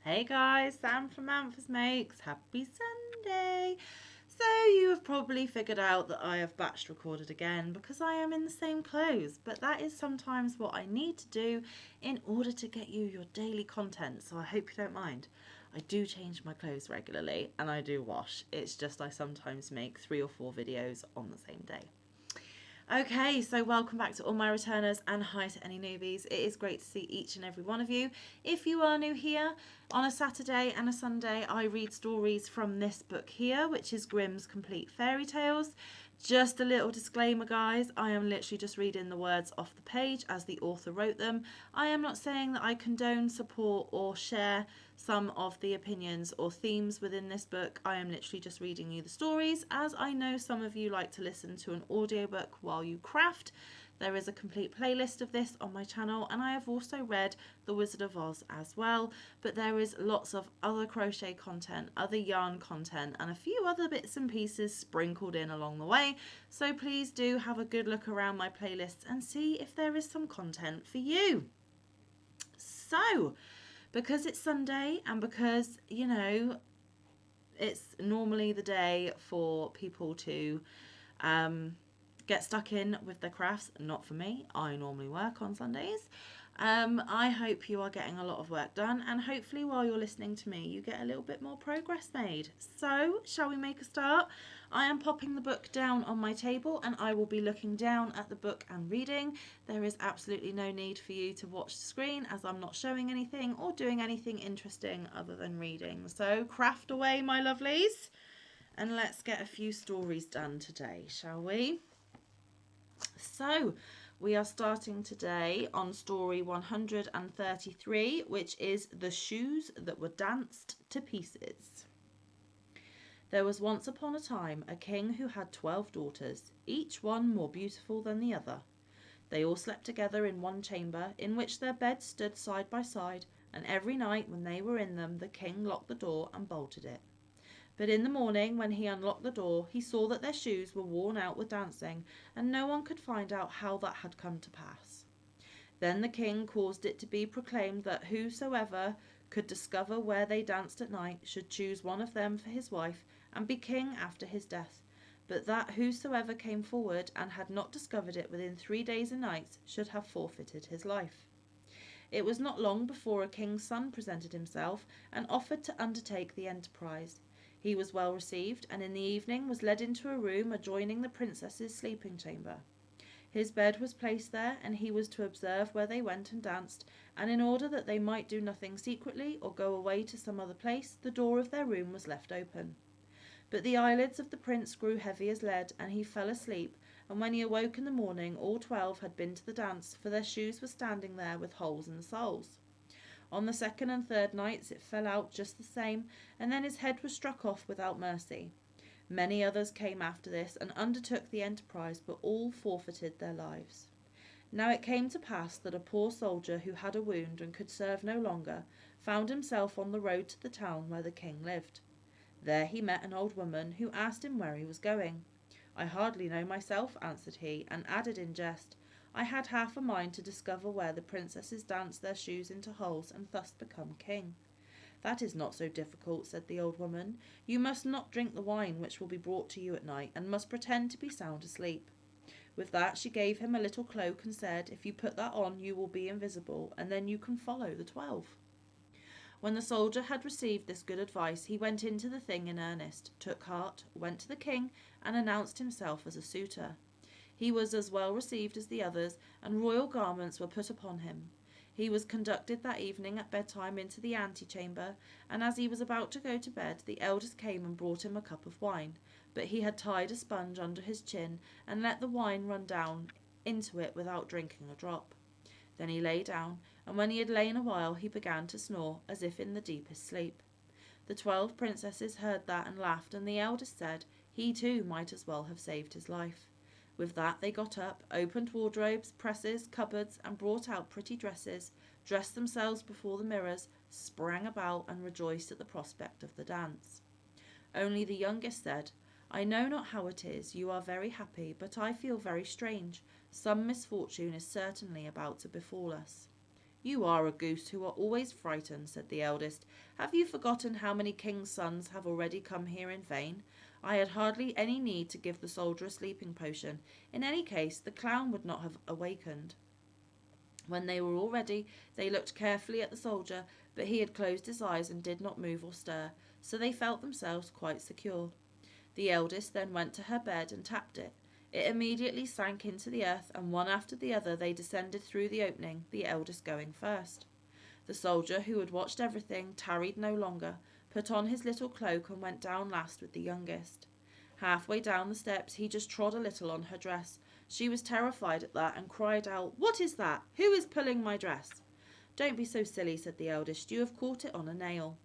Hey guys, Sam from Manfa's Makes. Happy Sunday. So you have probably figured out that I have batch recorded again because I am in the same clothes, but that is sometimes what I need to do in order to get you your daily content, so I hope you don't mind. I do change my clothes regularly and I do wash. It's just I sometimes make 3 or 4 videos on the same day. Okay, so welcome back to all my returners and hi to any newbies. It is great to see each and every one of you. If you are new here, on a Saturday and a Sunday, I read stories from this book here, which is Grimm's Complete Fairy Tales. Just a little disclaimer, guys, I am literally just reading the words off the page as the author wrote them. I am not saying that I condone, support, or share some of the opinions or themes within this book. I am literally just reading you the stories, as I know some of you like to listen to an audiobook while you craft. There is a complete playlist of this on my channel, and I have also read The Wizard of Oz as well, but there is lots of other crochet content, other yarn content, and a few other bits and pieces sprinkled in along the way, so please do have a good look around my playlists and see if there is some content for you. So, because it's Sunday and because, you know, it's normally the day for people to get stuck in with their crafts. Not for me. I normally work on Sundays. I hope you are getting a lot of work done, and hopefully while you're listening to me you get a little bit more progress made. So shall we make a start? I am popping the book down on my table and I will be looking down at the book and reading. There is absolutely no need for you to watch the screen, as I'm not showing anything or doing anything interesting other than reading. So craft away, my lovelies, and let's get a few stories done today, shall we? So we are starting today on story 133, which is The Shoes That Were Danced to Pieces. There was once upon a time a king who had 12 daughters, each one more beautiful than the other. They all slept together in one chamber, in which their beds stood side by side, and every night when they were in them the king locked the door and bolted it. But in the morning, when he unlocked the door, he saw that their shoes were worn out with dancing, and no one could find out how that had come to pass. Then the king caused it to be proclaimed that whosoever could discover where they danced at night should choose one of them for his wife and be king after his death, but that whosoever came forward and had not discovered it within 3 days and nights should have forfeited his life. It was not long before a king's son presented himself and offered to undertake the enterprise. He was well received, and in the evening was led into a room adjoining the princess's sleeping chamber. His bed was placed there, and he was to observe where they went and danced, and in order that they might do nothing secretly or go away to some other place, the door of their room was left open. But the eyelids of the prince grew heavy as lead, and he fell asleep, and when he awoke in the morning all 12 had been to the dance, for their shoes were standing there with holes in the soles. On the second and third nights it fell out just the same, and then his head was struck off without mercy. Many others came after this and undertook the enterprise, but all forfeited their lives. Now it came to pass that a poor soldier who had a wound and could serve no longer found himself on the road to the town where the king lived. There he met an old woman who asked him where he was going. "I hardly know myself," answered he, and added in jest, "I had half a mind to discover where the princesses danced their shoes into holes and thus become king." "That is not so difficult," said the old woman. "You must not drink the wine which will be brought to you at night, and must pretend to be sound asleep." With that she gave him a little cloak and said, "If you put that on you will be invisible, and then you can follow the 12. When the soldier had received this good advice, he went into the thing in earnest, took heart, went to the king, and announced himself as a suitor. He was as well received as the others, and royal garments were put upon him. He was conducted that evening at bedtime into the antechamber, and as he was about to go to bed, the eldest came and brought him a cup of wine, but he had tied a sponge under his chin and let the wine run down into it without drinking a drop. Then he lay down, and when he had lain a while he began to snore, as if in the deepest sleep. The 12 princesses heard that and laughed, and the eldest said he too might as well have saved his life. With that they got up, opened wardrobes, presses, cupboards, and brought out pretty dresses, dressed themselves before the mirrors, sprang about, and rejoiced at the prospect of the dance. Only the youngest said, "I know not how it is, you are very happy, but I feel very strange. Some misfortune is certainly about to befall us." "You are a goose who are always frightened," said the eldest. "Have you forgotten how many kings' sons have already come here in vain? I had hardly any need to give the soldier a sleeping potion. In any case, the clown would not have awakened." When they were all ready, they looked carefully at the soldier, but he had closed his eyes and did not move or stir, so they felt themselves quite secure. The eldest then went to her bed and tapped it. It immediately sank into the earth, and one after the other they descended through the opening, the eldest going first. The soldier, who had watched everything, tarried no longer, put on his little cloak and went down last with the youngest. Halfway down the steps he just trod a little on her dress. She was terrified at that and cried out, "What is that? Who is pulling my dress?" "Don't be so silly," said the eldest. "You have caught it on a nail."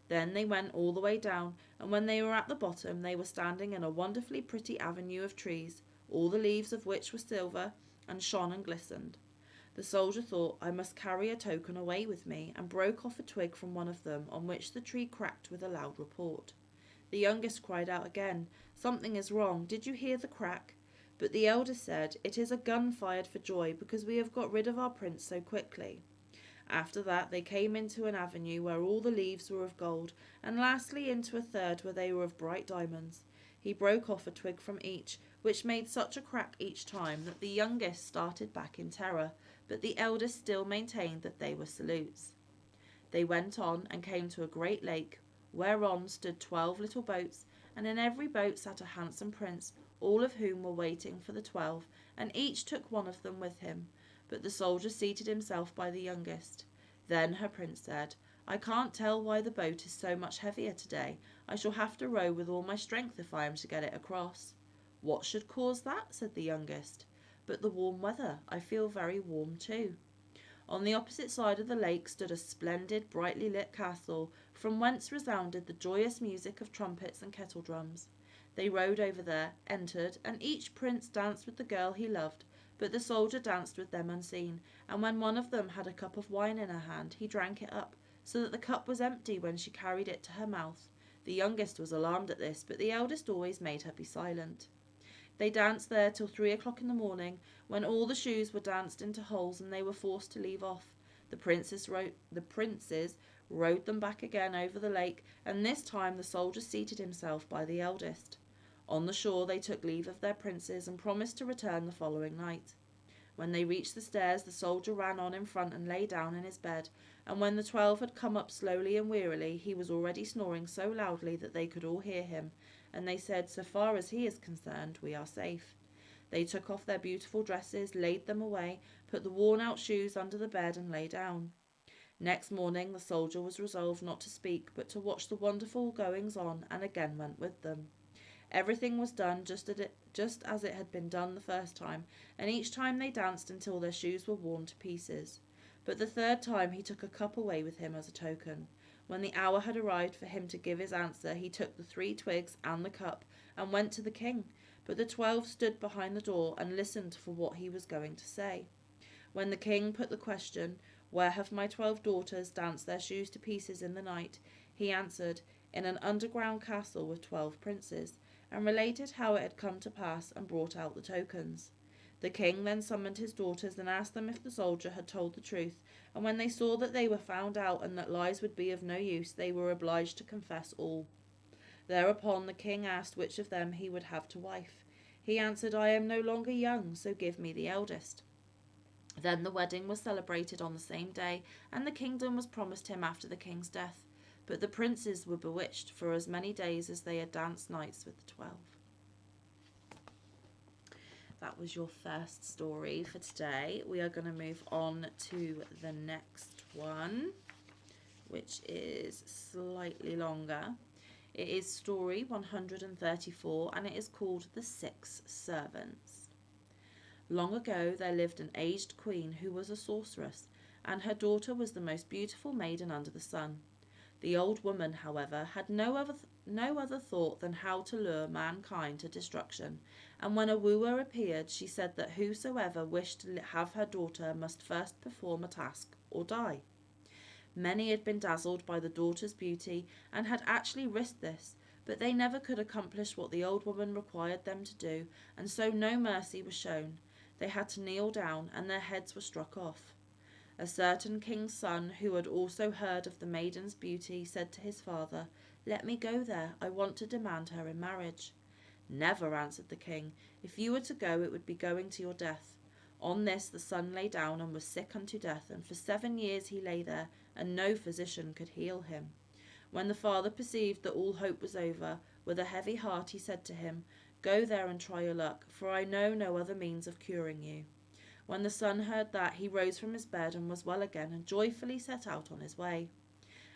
Then they went all the way down, and when they were at the bottom they were standing in a wonderfully pretty avenue of trees, all the leaves of which were silver and shone and glistened. The soldier thought, "I must carry a token away with me," and broke off a twig from one of them, on which the tree cracked with a loud report. The youngest cried out again, "Something is wrong. Did you hear the crack?" But the eldest said, "It is a gun fired for joy, because we have got rid of our prince so quickly." After that they came into an avenue where all the leaves were of gold, and lastly into a third where they were of bright diamonds. He broke off a twig from each, which made such a crack each time that the youngest started back in terror, but the eldest still maintained that they were salutes. They went on and came to a great lake, whereon stood 12 little boats, and in every boat sat a handsome prince, all of whom were waiting for the 12, and each took one of them with him. But the soldier seated himself by the youngest. Then her prince said, "I can't tell why the boat is so much heavier today. I shall have to row with all my strength if I am to get it across." "What should cause that?" said the youngest. "But the warm weather. I feel very warm too." On the opposite side of the lake stood a splendid, brightly lit castle, from whence resounded the joyous music of trumpets and kettle drums. They rowed over there, entered, and each prince danced with the girl he loved, but the soldier danced with them unseen, and when one of them had a cup of wine in her hand, he drank it up, so that the cup was empty when she carried it to her mouth. The youngest was alarmed at this, but the eldest always made her be silent. They danced there till 3 o'clock in the morning, when all the shoes were danced into holes and they were forced to leave off. The princes rowed them back again over the lake, and this time the soldier seated himself by the eldest. On the shore they took leave of their princes and promised to return the following night. When they reached the stairs, the soldier ran on in front and lay down in his bed, and when the 12 had come up slowly and wearily, he was already snoring so loudly that they could all hear him, and they said, "So far as he is concerned, we are safe." They took off their beautiful dresses, laid them away, put the worn-out shoes under the bed, and lay down. Next morning the soldier was resolved not to speak, but to watch the wonderful goings-on, and again went with them. Everything was done just as it had been done the first time, and each time they danced until their shoes were worn to pieces. But the third time he took a cup away with him as a token. When the hour had arrived for him to give his answer, he took the 3 twigs and the cup, and went to the king. But the 12 stood behind the door and listened for what he was going to say. When the king put the question, "Where have my 12 daughters danced their shoes to pieces in the night?" he answered, "In an underground castle with 12 princes," and related how it had come to pass, and brought out the tokens. The king then summoned his daughters and asked them if the soldier had told the truth, and when they saw that they were found out and that lies would be of no use, they were obliged to confess all. Thereupon the king asked which of them he would have to wife. He answered, "I am no longer young, so give me the eldest." Then the wedding was celebrated on the same day, and the kingdom was promised him after the king's death. But the princes were bewitched for as many days as they had danced nights with the 12. That was your first story for today. We are going to move on to the next one, which is slightly longer. It is story 134, and it is called The 6 Servants. Long ago there lived an aged queen who was a sorceress, and her daughter was the most beautiful maiden under the sun. The old woman, however, had no other thought than how to lure mankind to destruction, and when a wooer appeared, she said that whosoever wished to have her daughter must first perform a task or die. Many had been dazzled by the daughter's beauty, and had actually risked this, but they never could accomplish what the old woman required them to do, and so no mercy was shown. They had to kneel down, and their heads were struck off. A certain king's son, who had also heard of the maiden's beauty, said to his father, "Let me go there. I want to demand her in marriage." "Never," answered the king. "If you were to go, it would be going to your death." On this the son lay down and was sick unto death, and for 7 years he lay there, and no physician could heal him. When the father perceived that all hope was over, with a heavy heart he said to him, "Go there and try your luck, for I know no other means of curing you." When the son heard that, he rose from his bed and was well again, and joyfully set out on his way.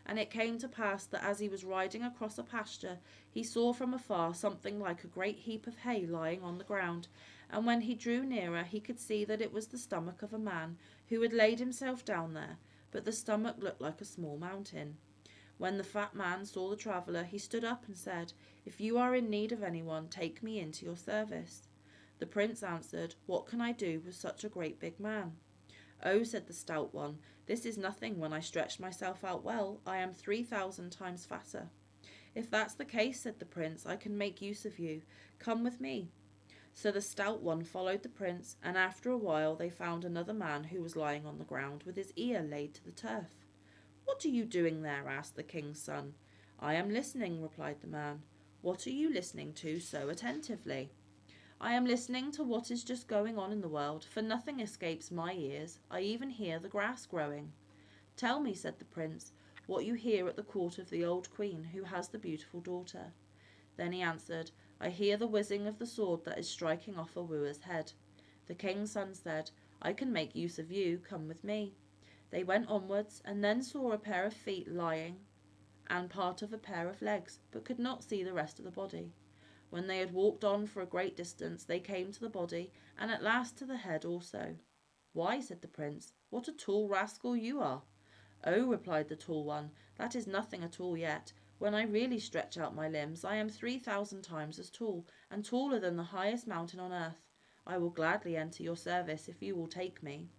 And it came to pass that as he was riding across a pasture, he saw from afar something like a great heap of hay lying on the ground, and when he drew nearer he could see that it was the stomach of a man who had laid himself down there, but the stomach looked like a small mountain. When the fat man saw the traveller, he stood up and said, "If you are in need of anyone, take me into your service." The prince answered, "What can I do with such a great big man?" "Oh," said the stout one, "this is nothing when I stretch myself out well. I am 3,000 times fatter." "If that's the case," said the prince, "I can make use of you. Come with me." So the stout one followed the prince, and after a while they found another man who was lying on the ground with his ear laid to the turf. "What are you doing there?" asked the king's son. "I am listening," replied the man. "What are you listening to so attentively?" "I am listening to what is just going on in the world, for nothing escapes my ears. I even hear the grass growing." "Tell me," said the prince, "what you hear at the court of the old queen, who has the beautiful daughter." Then he answered, "I hear the whizzing of the sword that is striking off a wooer's head." The king's son said, "I can make use of you. Come with me." They went onwards, and then saw a pair of feet lying, and part of a pair of legs, but could not see the rest of the body. When they had walked on for a great distance, they came to the body, and at last to the head also. "Why," said the prince, "what a tall rascal you are!" "Oh," replied the tall one, "that is nothing at all yet. When I really stretch out my limbs, I am 3,000 times as tall, and taller than the highest mountain on earth. I will gladly enter your service if you will take me."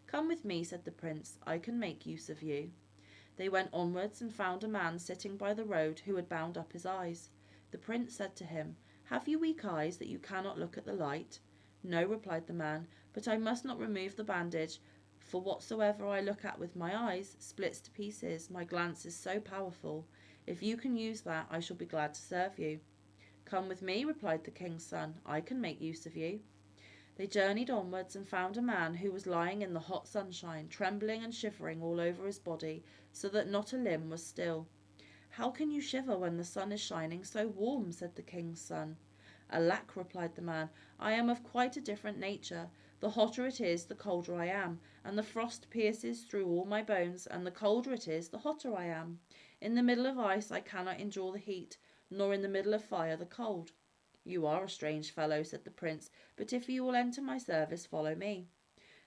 "Come with me," said the prince, "I can make use of you." They went onwards and found a man sitting by the road who had bound up his eyes. The prince said to him, "Have you weak eyes that you cannot look at the light?" "No," replied the man, "but I must not remove the bandage, for whatsoever I look at with my eyes splits to pieces. My glance is so powerful. If you can use that, I shall be glad to serve you." "Come with me," replied the king's son, "I can make use of you." They journeyed onwards and found a man who was lying in the hot sunshine, trembling and shivering all over his body, so that not a limb was still. "How can you shiver when the sun is shining so warm?" said the king's son. "Alack," replied the man, "I am of quite a different nature. The hotter it is, the colder I am, and the frost pierces through all my bones, and the colder it is, the hotter I am. In the middle of ice I cannot endure the heat, nor in the middle of fire the cold." "You are a strange fellow," said the prince, "but if you will enter my service, follow me."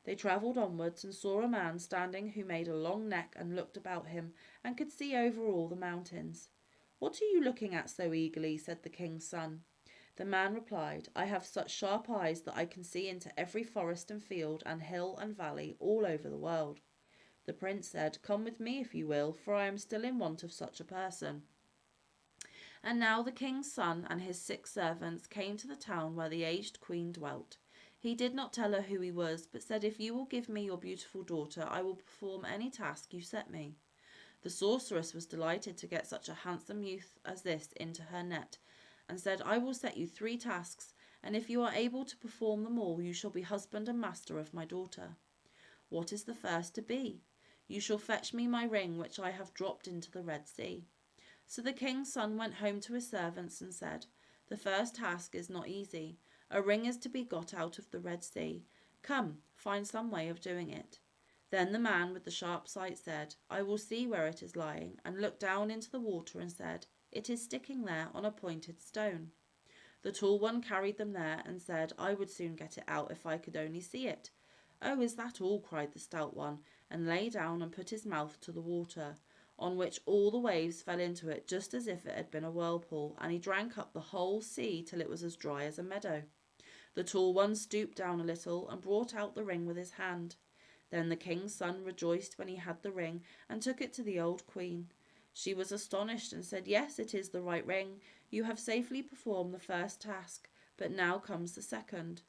They travelled onwards and saw a man standing who made a long neck and looked about him, and could see over all the mountains. "What are you looking at so eagerly?" said the king's son. The man replied, "I have such sharp eyes that I can see into every forest and field and hill and valley all over the world." The prince said, "Come with me if you will, for I am still in want of such a person." And now the king's son and his 6 servants came to the town where the aged queen dwelt. He did not tell her who he was, but said, "If you will give me your beautiful daughter, I will perform any task you set me." The sorceress was delighted to get such a handsome youth as this into her net, and said, "I will set you 3 tasks, and if you are able to perform them all, you shall be husband and master of my daughter." "What is the first to be?" "You shall fetch me my ring, which I have dropped into the Red Sea." So the king's son went home to his servants and said, "The first task is not easy. A ring is to be got out of the Red Sea. Come, find some way of doing it." Then the man with the sharp sight said, "I will see where it is lying," and looked down into the water and said, "It is sticking there on a pointed stone." The tall one carried them there and said, "I would soon get it out if I could only see it." "Oh, is that all?" cried the stout one, and lay down and put his mouth to the water, on which all the waves fell into it just as if it had been a whirlpool, and he drank up the whole sea till it was as dry as a meadow. The tall one stooped down a little and brought out the ring with his hand. Then the king's son rejoiced when he had the ring, and took it to the old queen. She was astonished and said, "Yes, it is the right ring. You have safely performed the first task, but now comes the second.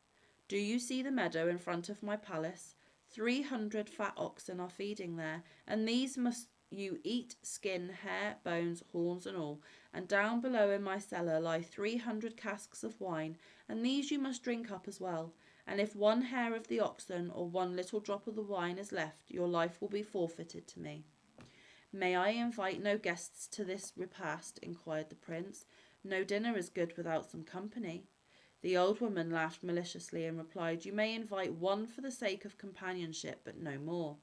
Do you see the meadow in front of my palace? 300 fat oxen are feeding there, and these must you eat, skin, hair, bones, horns, and all. And down below in my cellar lie 300 casks of wine, and these you must drink up as well. And if one hair of the oxen or one little drop of the wine is left, your life will be forfeited to me." "May I invite no guests to this repast?" inquired the prince. "No dinner is good without some company." The old woman laughed maliciously and replied, "You may invite one for the sake of companionship, but no more."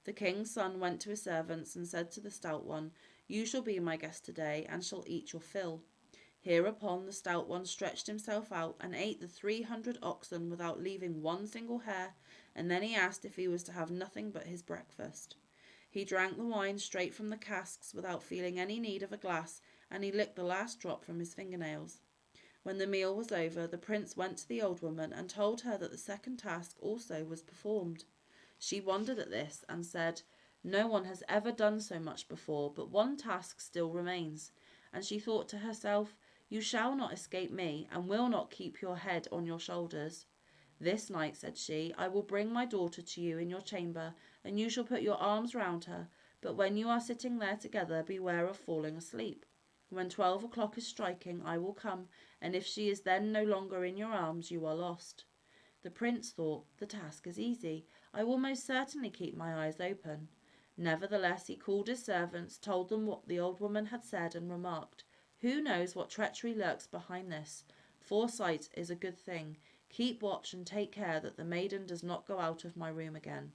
The king's son went to his servants and said to the stout one, "You shall be my guest today, and shall eat your fill." Hereupon the stout one stretched himself out and ate the 300 oxen without leaving one single hair, and then he asked if he was to have nothing but his breakfast. He drank the wine straight from the casks without feeling any need of a glass, and he licked the last drop from his fingernails. When the meal was over, the prince went to the old woman and told her that the second task also was performed. She wondered at this and said, "No one has ever done so much before, but one task still remains." And she thought to herself, "You shall not escape me, and will not keep your head on your shoulders." "This night," said she, "I will bring my daughter to you in your chamber, and you shall put your arms round her, but when you are sitting there together, beware of falling asleep. When 12 o'clock is striking, I will come, and if she is then no longer in your arms, you are lost." The prince thought, "The task is easy. I will most certainly keep my eyes open." Nevertheless, he called his servants, told them what the old woman had said, and remarked, "Who knows what treachery lurks behind this? Foresight is a good thing. Keep watch and take care that the maiden does not go out of my room again."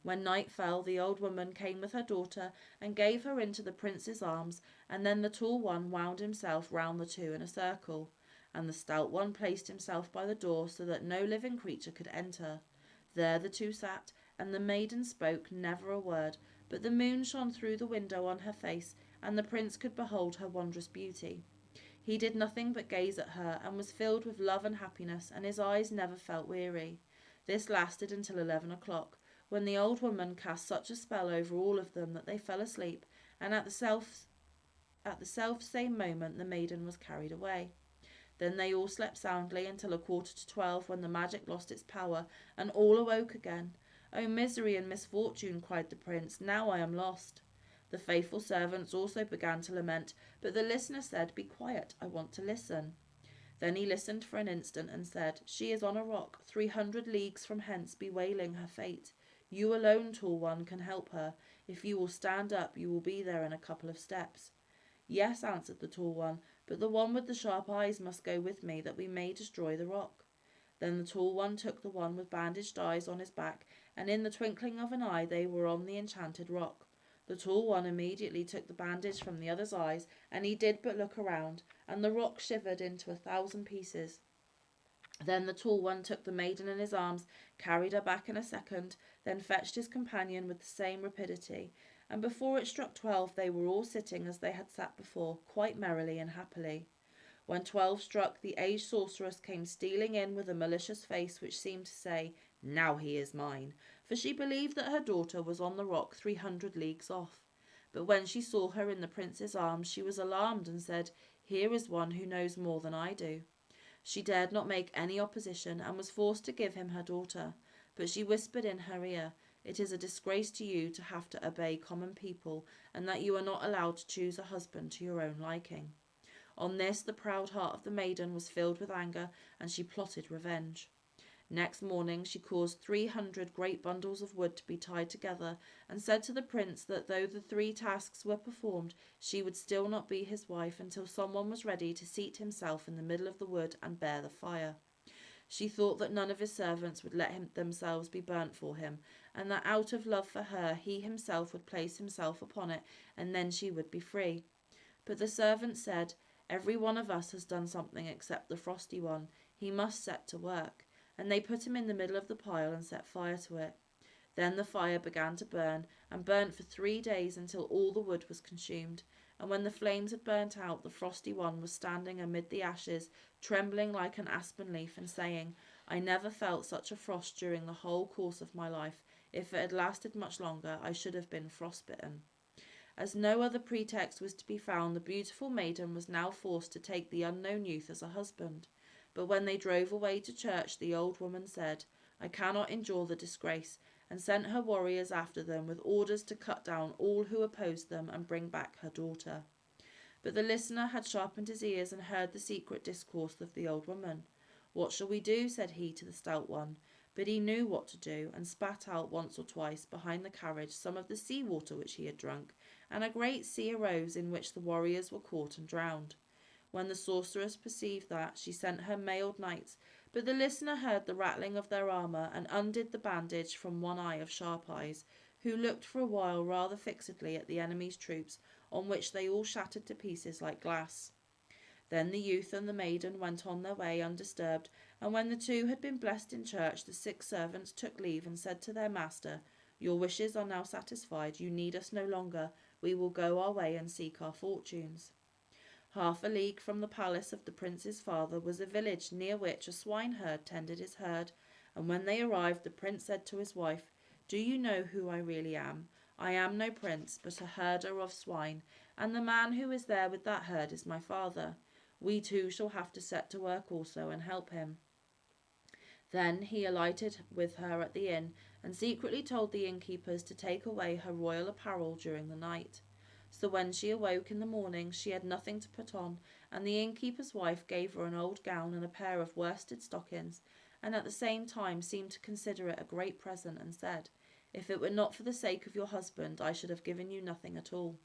When night fell, the old woman came with her daughter and gave her into the prince's arms, and then the tall one wound himself round the two in a circle, and the stout one placed himself by the door so that no living creature could enter. There the two sat, and the maiden spoke never a word, but the moon shone through the window on her face, and the prince could behold her wondrous beauty. He did nothing but gaze at her, and was filled with love and happiness, and his eyes never felt weary. This lasted until 11 o'clock, when the old woman cast such a spell over all of them that they fell asleep, and at the self same moment the maiden was carried away. Then they all slept soundly until 11:45, when the magic lost its power, and all awoke again. "Oh, misery and misfortune!" cried the prince. "Now I am lost." The faithful servants also began to lament, but the listener said, "Be quiet, I want to listen." Then he listened for an instant and said, "She is on a rock, 300 leagues from hence, bewailing her fate. You alone, tall one, can help her. If you will stand up, you will be there in a couple of steps." "Yes," answered the tall one, "but the one with the sharp eyes must go with me, that we may destroy the rock." Then the tall one took the one with bandaged eyes on his back, and in the twinkling of an eye they were on the enchanted rock. The tall one immediately took the bandage from the other's eyes, and he did but look around, and the rock shivered into 1,000 pieces. Then the tall one took the maiden in his arms, carried her back in a second, then fetched his companion with the same rapidity, and before it struck 12 they were all sitting as they had sat before, quite merrily and happily. When 12 struck, the aged sorceress came stealing in with a malicious face which seemed to say, "Now he is mine," for she believed that her daughter was on the rock 300 leagues off. But when she saw her in the prince's arms, she was alarmed and said, "Here is one who knows more than I do." She dared not make any opposition, and was forced to give him her daughter. But she whispered in her ear, "It is a disgrace to you to have to obey common people, and that you are not allowed to choose a husband to your own liking." On this the proud heart of the maiden was filled with anger, and she plotted revenge. Next morning she caused 300 great bundles of wood to be tied together, and said to the prince that though the 3 tasks were performed, she would still not be his wife until someone was ready to seat himself in the middle of the wood and bear the fire. She thought that none of his servants would let themselves be burnt for him, and that out of love for her he himself would place himself upon it, and then she would be free. But the servants said, "Every one of us has done something except the frosty one. He must set to work." And they put him in the middle of the pile and set fire to it. Then the fire began to burn, and burnt for 3 days until all the wood was consumed. And when the flames had burnt out, the frosty one was standing amid the ashes, trembling like an aspen leaf, and saying, "I never felt such a frost during the whole course of my life. If it had lasted much longer, I should have been frostbitten." As no other pretext was to be found, the beautiful maiden was now forced to take the unknown youth as a husband. But when they drove away to church, the old woman said, I cannot endure the disgrace, and sent her warriors after them with orders to cut down all who opposed them and bring back her daughter. But the listener had sharpened his ears and heard the secret discourse of the old woman. What shall we do? Said he to the stout one. But he knew what to do, and spat out once or twice behind the carriage some of the sea water which he had drunk, and a great sea arose in which the warriors were caught and drowned. When the sorceress perceived that, she sent her mailed knights, but the listener heard the rattling of their armour, and undid the bandage from one eye of Sharp Eyes, who looked for a while rather fixedly at the enemy's troops, on which they all shattered to pieces like glass. Then the youth and the maiden went on their way undisturbed, and when the two had been blessed in church, the 6 servants took leave and said to their master, Your wishes are now satisfied, you need us no longer, we will go our way and seek our fortunes. Half a league from the palace of the prince's father was a village near which a swineherd tended his herd, and when they arrived the prince said to his wife, Do you know who I really am? I am no prince, but a herder of swine, and the man who is there with that herd is my father. We too shall have to set to work also and help him. Then he alighted with her at the inn, and secretly told the innkeepers to take away her royal apparel during the night. So when she awoke in the morning she had nothing to put on, and the innkeeper's wife gave her an old gown and a pair of worsted stockings, and at the same time seemed to consider it a great present, and said, If it were not for the sake of your husband, I should have given you nothing at all.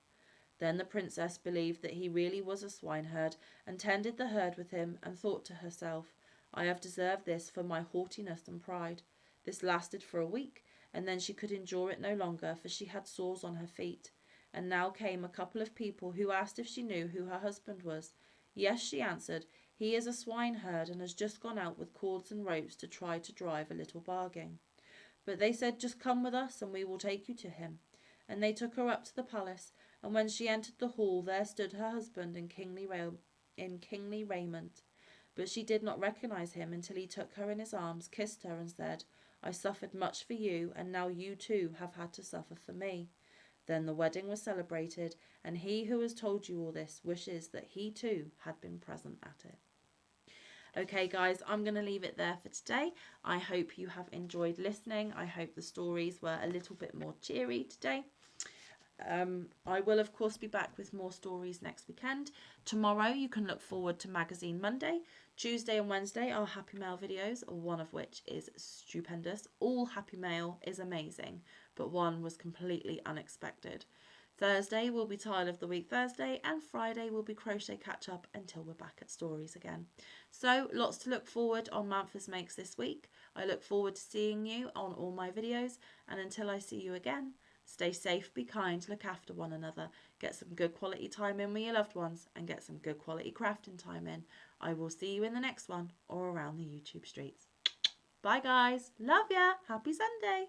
Then the princess believed that he really was a swineherd, and tended the herd with him, and thought to herself, I have deserved this for my haughtiness and pride. This lasted for a week, and then she could endure it no longer, for she had sores on her feet. And now came a couple of people who asked if she knew who her husband was. Yes, she answered, he is a swineherd, and has just gone out with cords and ropes to try to drive a little bargain. But they said, Just come with us, and we will take you to him. And they took her up to the palace, and when she entered the hall, there stood her husband in kingly raiment. But she did not recognize him until he took her in his arms, kissed her, and said, I suffered much for you, and now you too have had to suffer for me. Then the wedding was celebrated, and he who has told you all this wishes that he too had been present at it. Okay guys, I'm going to leave it there for today. I hope you have enjoyed listening. I hope the stories were a little bit more cheery today. I will of course be back with more stories next weekend. Tomorrow you can look forward to Magazine Monday. Tuesday and Wednesday are Happy Mail videos, one of which is stupendous. All Happy Mail is amazing, but one was completely unexpected. Thursday will be Tile of the Week Thursday, and Friday will be Crochet Catch Up until we're back at stories again. So lots to look forward on Manfa's Makes this week. I look forward to seeing you on all my videos, and until I see you again, stay safe, be kind, look after one another, get some good quality time in with your loved ones, and get some good quality crafting time in. I will see you in the next one or around the YouTube streets. Bye guys, love ya, happy Sunday.